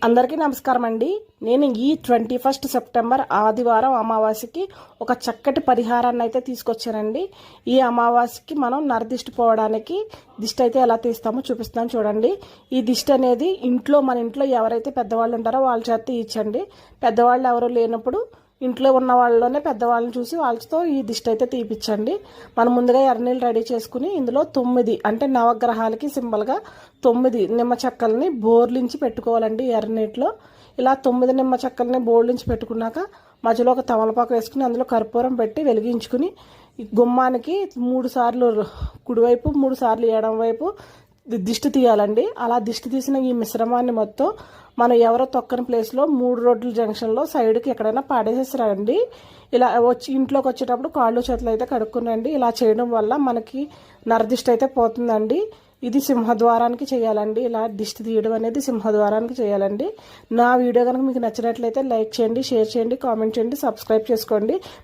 అందరికీ నమస్కారం అండి. నేను ఈ 21 సెప్టెంబర్ ఆదివారం అమావాస్యకి ఒక చక్కటి పరిహారాన్ని అయితే తీసుకొచ్చానండి. ఈ అమావాస్యకి మనం నరదిష్టి పోవడానికి దిష్టి అయితే ఎలా తీస్తామో చూపిస్తాను చూడండి. ఈ దిష్టి అనేది మన ఇంట్లో ఎవరైతే పెద్దవాళ్ళు ఉంటారో వాళ్ళ చేత తీయించండి. పెద్దవాళ్ళు ఎవరు లేనప్పుడు ఇంట్లో ఉన్న వాళ్ళలోనే పెద్దవాళ్ళని చూసి వాళ్ళతో ఈ దిష్టి అయితే తీపిచ్చండి. మనం ముందుగా ఎర్రనీళ్ళు రెడీ చేసుకుని ఇందులో 9 అంటే నవగ్రహాలకి సింబల్గా 9 నిమ్మ చెక్కల్ని బోర్లించి పెట్టుకోవాలండి. ఎర్రనీటిలో ఇలా 9 నిమ్మ చెక్కల్ని బోర్లించి పెట్టుకున్నాక మధ్యలో ఒక తమలపాకు వేసుకుని అందులో కర్పూరం పెట్టి వెలిగించుకుని గుమ్మానికి 3 సార్లు కుడివైపు 3 సార్లు ఎడం వైపు దిష్టి తీయాలండి. అలా దిష్టి తీసిన ఈ మిశ్రమాన్ని మొత్తం మనం ఎవరో తొక్కని ప్లేస్లో 3 రోడ్ల జంక్షన్లో సైడ్కి ఎక్కడైనా పాడేసేసారండి. ఇలా వచ్చి ఇంట్లోకి వచ్చేటప్పుడు కాళ్ళు చేతులు అయితే కడుక్కునండి. ఇలా చేయడం వల్ల మనకి నరదిష్టి అయితే పోతుందండి. ఇది సింహద్వారానికి చేయాలండి. ఇలా దిష్టి తీయడం అనేది సింహద్వారానికి చేయాలండి. నా వీడియో కనుక మీకు నచ్చినట్లయితే లైక్ చేయండి, షేర్ చేయండి, కామెంట్ చేయండి, సబ్స్క్రైబ్ చేసుకోండి.